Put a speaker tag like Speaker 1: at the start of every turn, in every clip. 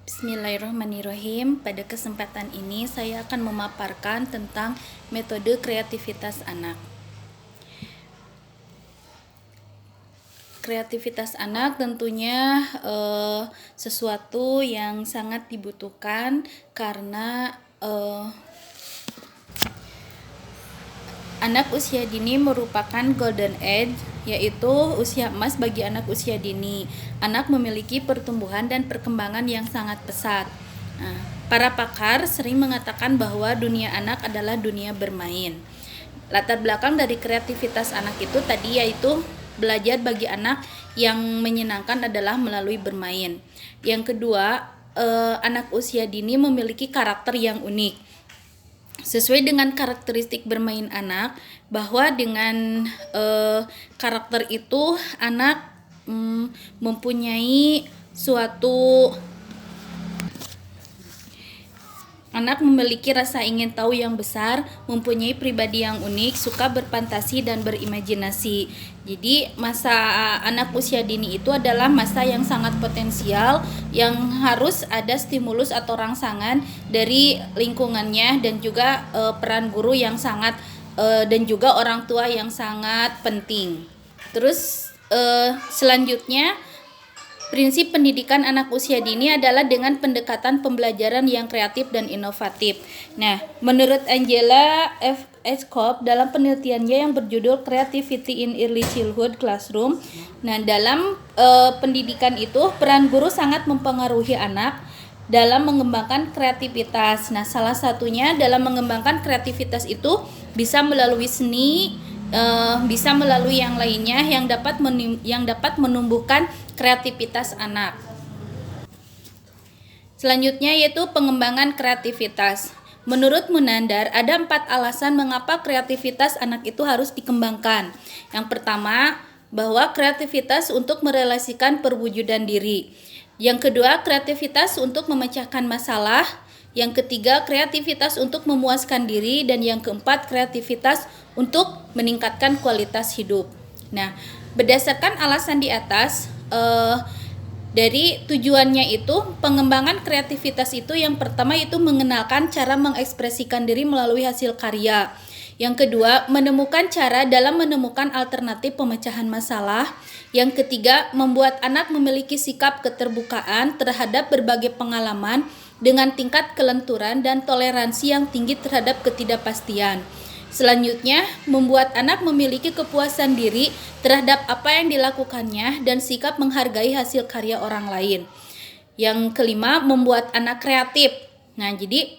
Speaker 1: Bismillahirrahmanirrahim. Pada kesempatan ini saya akan memaparkan tentang metode kreativitas anak. Kreativitas anak tentunya sesuatu yang sangat dibutuhkan karena anak usia dini merupakan golden age, yaitu usia emas bagi anak usia dini. Anak memiliki pertumbuhan dan perkembangan yang sangat pesat. Nah, para pakar sering mengatakan bahwa dunia anak adalah dunia bermain. Latar belakang dari kreativitas anak itu tadi yaitu belajar bagi anak yang menyenangkan adalah melalui bermain. Yang kedua, anak usia dini memiliki karakter yang unik. Sesuai dengan karakteristik bermain anak, bahwa dengan karakter itu anak mempunyai suatu anak memiliki rasa ingin tahu yang besar, mempunyai pribadi yang unik, suka berfantasi dan berimajinasi. Jadi masa anak usia dini itu adalah masa yang sangat potensial, yang harus ada stimulus atau rangsangan dari lingkungannya dan juga peran guru yang sangat dan juga orang tua yang sangat penting. Terus selanjutnya, prinsip pendidikan anak usia dini adalah dengan pendekatan pembelajaran yang kreatif dan inovatif. Nah, menurut Angela F. Edgecombe dalam penelitiannya yang berjudul Creativity in Early Childhood Classroom, nah dalam pendidikan itu peran guru sangat mempengaruhi anak dalam mengembangkan kreativitas. Nah, salah satunya dalam mengembangkan kreativitas itu bisa melalui seni, bisa melalui yang lainnya yang dapat menumbuhkan kreativitas anak. Selanjutnya yaitu pengembangan kreativitas. Menurut Munandar, ada 4 alasan mengapa kreativitas anak itu harus dikembangkan. Yang pertama, bahwa kreativitas untuk merelasikan perwujudan diri. Yang kedua, kreativitas untuk memecahkan masalah. Yang ketiga, kreativitas untuk memuaskan diri. Dan yang keempat, kreativitas untuk meningkatkan kualitas hidup. Nah, berdasarkan alasan di atas, dari tujuannya itu pengembangan kreativitas itu yang pertama itu mengenalkan cara mengekspresikan diri melalui hasil karya. Yang kedua, menemukan cara dalam menemukan alternatif pemecahan masalah. Yang ketiga, membuat anak memiliki sikap keterbukaan terhadap berbagai pengalaman dengan tingkat kelenturan dan toleransi yang tinggi terhadap ketidakpastian. Selanjutnya, membuat anak memiliki kepuasan diri terhadap apa yang dilakukannya dan sikap menghargai hasil karya orang lain. Yang kelima, membuat anak kreatif. Nah, jadi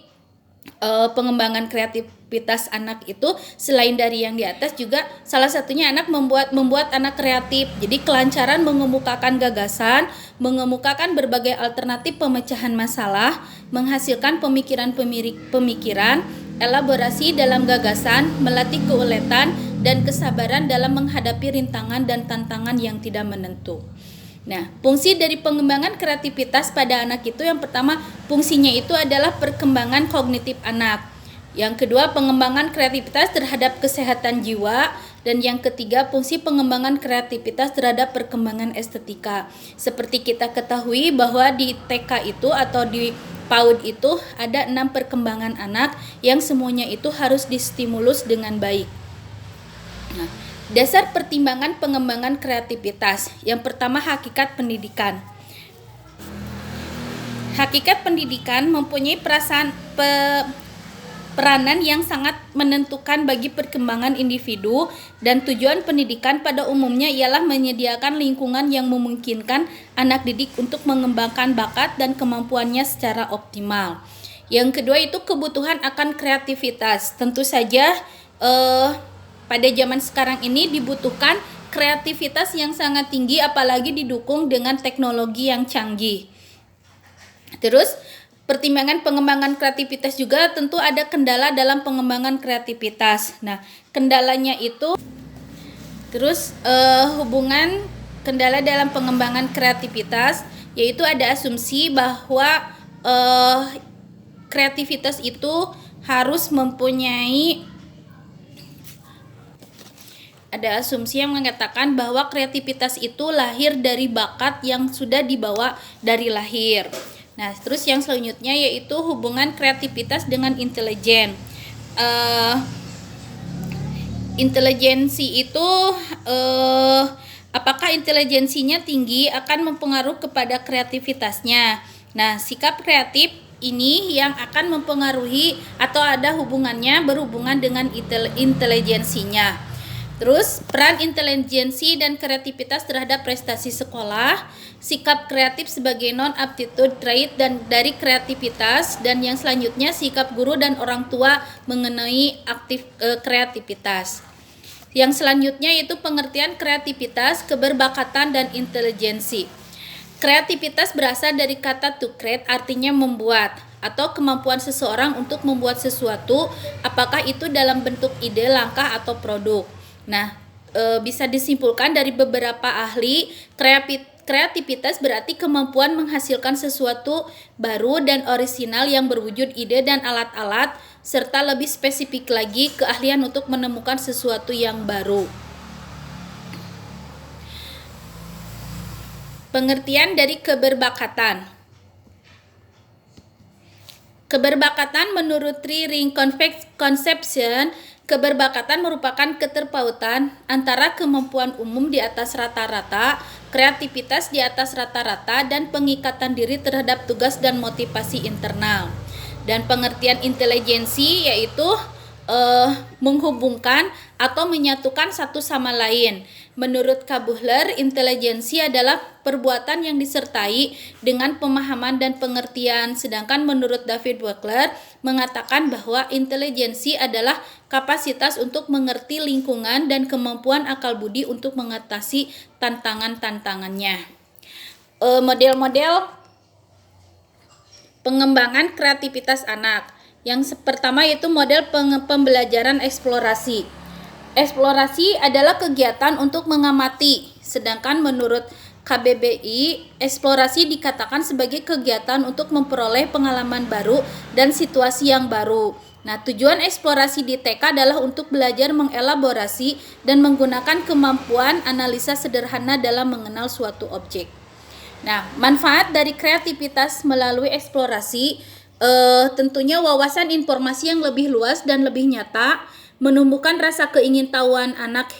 Speaker 1: pengembangan kreativitas anak itu selain dari yang di atas juga salah satunya anak membuat anak kreatif. Jadi kelancaran mengemukakan gagasan, mengemukakan berbagai alternatif pemecahan masalah, menghasilkan pemikiran, elaborasi dalam gagasan, melatih keuletan dan kesabaran dalam menghadapi rintangan dan tantangan yang tidak menentu. Nah, fungsi dari pengembangan kreativitas pada anak itu yang pertama, fungsinya itu adalah perkembangan kognitif anak. Yang kedua, pengembangan kreativitas terhadap kesehatan jiwa. Dan yang ketiga, fungsi pengembangan kreativitas terhadap perkembangan estetika. Seperti kita ketahui bahwa di TK itu atau di PAUD itu ada 6 perkembangan anak yang semuanya itu harus distimulus dengan baik. Nah, dasar pertimbangan pengembangan kreativitas. Yang pertama, hakikat pendidikan. Hakikat pendidikan mempunyai peranan yang sangat menentukan bagi perkembangan individu, dan tujuan pendidikan pada umumnya ialah menyediakan lingkungan yang memungkinkan anak didik untuk mengembangkan bakat dan kemampuannya secara optimal. Yang kedua itu kebutuhan akan kreativitas. Tentu saja pada zaman sekarang ini dibutuhkan kreativitas yang sangat tinggi, apalagi didukung dengan teknologi yang canggih. Terus pertimbangan pengembangan kreativitas juga tentu ada kendala dalam pengembangan kreativitas. Nah, kendalanya itu terus hubungan kendala dalam pengembangan kreativitas yaitu ada asumsi bahwa kreativitas itu harus mempunyai ada asumsi yang mengatakan bahwa kreativitas itu lahir dari bakat yang sudah dibawa dari lahir. Nah, terus yang selanjutnya yaitu hubungan kreativitas dengan intelijen. Intelijensi itu apakah intelijensinya tinggi akan mempengaruhi kepada kreativitasnya. Nah, sikap kreatif ini yang akan mempengaruhi atau ada hubungannya berhubungan dengan intelijensinya. Terus peran intelijensi dan kreativitas terhadap prestasi sekolah, sikap kreatif sebagai non-aptitude trait dan dari kreativitas, dan yang selanjutnya sikap guru dan orang tua mengenai kreativitas. Yang selanjutnya yaitu pengertian kreativitas, keberbakatan, dan intelijensi. Kreativitas berasal dari kata to create, artinya membuat, atau kemampuan seseorang untuk membuat sesuatu, apakah itu dalam bentuk ide, langkah, atau produk. Nah, bisa disimpulkan dari beberapa ahli, kreativitas berarti kemampuan menghasilkan sesuatu baru dan orisinal yang berwujud ide dan alat-alat, serta lebih spesifik lagi keahlian untuk menemukan sesuatu yang baru. Pengertian dari keberbakatan. Keberbakatan menurut Three Ring Conception, keberbakatan merupakan keterpautan antara kemampuan umum di atas rata-rata, kreativitas di atas rata-rata, dan pengikatan diri terhadap tugas dan motivasi internal. Dan pengertian intelijensi yaitu menghubungkan atau menyatukan satu sama lain. Menurut Kabuhler, intelijensi adalah perbuatan yang disertai dengan pemahaman dan pengertian, sedangkan menurut David Wakeler mengatakan bahwa intelijensi adalah kapasitas untuk mengerti lingkungan dan kemampuan akal budi untuk mengatasi tantangan-tantangannya. Model-model pengembangan kreativitas anak. Yang pertama yaitu model pembelajaran eksplorasi. Eksplorasi adalah kegiatan untuk mengamati, sedangkan menurut KBBI, eksplorasi dikatakan sebagai kegiatan untuk memperoleh pengalaman baru dan situasi yang baru. Nah, tujuan eksplorasi di TK adalah untuk belajar mengelaborasi dan menggunakan kemampuan analisa sederhana dalam mengenal suatu objek. Nah, manfaat dari kreativitas melalui eksplorasi tentunya wawasan informasi yang lebih luas dan lebih nyata, menumbuhkan rasa keingintahuan anak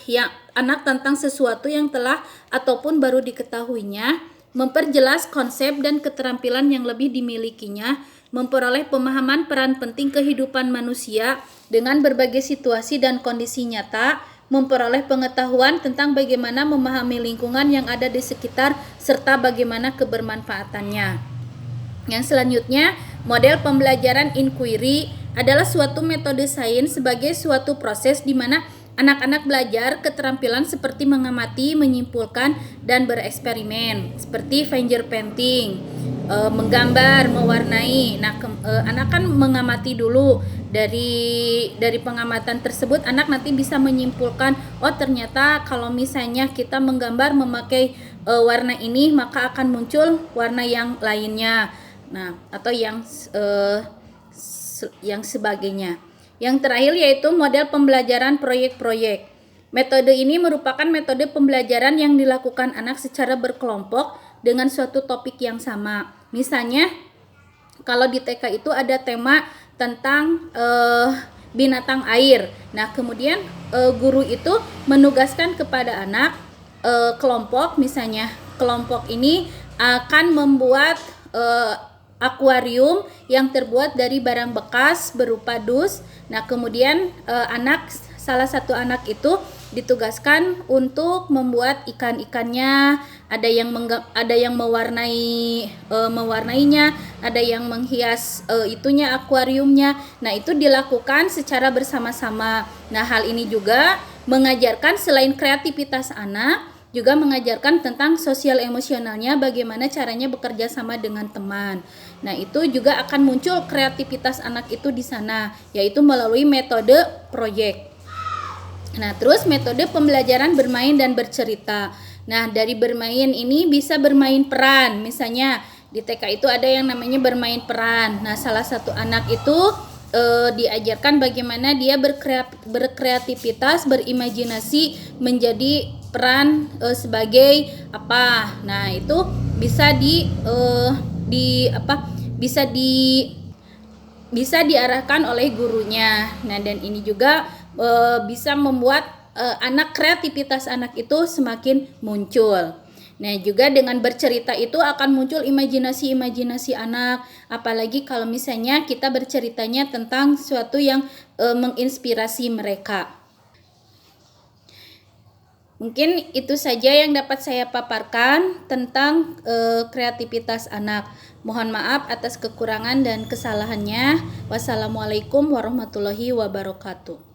Speaker 1: tentang sesuatu yang telah ataupun baru diketahuinya, memperjelas konsep dan keterampilan yang lebih dimilikinya, memperoleh pemahaman peran penting kehidupan manusia dengan berbagai situasi dan kondisi nyata, memperoleh pengetahuan tentang bagaimana memahami lingkungan yang ada di sekitar serta bagaimana kebermanfaatannya. Yang selanjutnya, model pembelajaran inquiry adalah suatu metode sains sebagai suatu proses di mana anak-anak belajar keterampilan seperti mengamati, menyimpulkan, dan bereksperimen, seperti fingerpainting, menggambar, mewarnai. Nah, anak kan mengamati dulu. Dari pengamatan tersebut, anak nanti bisa menyimpulkan, oh ternyata kalau misalnya kita menggambar memakai warna ini, maka akan muncul warna yang lainnya. Nah, atau yang sebagainya. Yang terakhir yaitu model pembelajaran proyek-proyek. Metode ini merupakan metode pembelajaran yang dilakukan anak secara berkelompok dengan suatu topik yang sama. Misalnya, kalau di TK itu ada tema tentang binatang air. Nah, kemudian guru itu menugaskan kepada anak kelompok, misalnya kelompok ini akan membuat akuarium yang terbuat dari barang bekas berupa dus. Nah, kemudian salah satu anak itu ditugaskan untuk membuat ikan-ikannya, ada yang mewarnainya, ada yang menghias akuariumnya. Nah, itu dilakukan secara bersama-sama. Nah, hal ini juga mengajarkan selain kreativitas anak, juga mengajarkan tentang sosial emosionalnya, bagaimana caranya bekerja sama dengan teman. Nah, itu juga akan muncul kreativitas anak itu di sana, yaitu melalui metode proyek. Nah, terus metode pembelajaran bermain dan bercerita. Nah, dari bermain ini bisa bermain peran. Misalnya di TK itu ada yang namanya bermain peran. Nah, salah satu anak itu diajarkan bagaimana dia berkreativitas, berimajinasi menjadi peran sebagai apa. Nah, itu bisa bisa diarahkan oleh gurunya. Nah, dan ini juga bisa membuat kreativitas anak itu semakin muncul. Nah, juga dengan bercerita itu akan muncul imajinasi-imajinasi anak, apalagi kalau misalnya kita berceritanya tentang sesuatu yang menginspirasi mereka. Mungkin itu saja yang dapat saya paparkan tentang kreativitas anak. Mohon maaf atas kekurangan dan kesalahannya. Wassalamualaikum warahmatullahi wabarakatuh.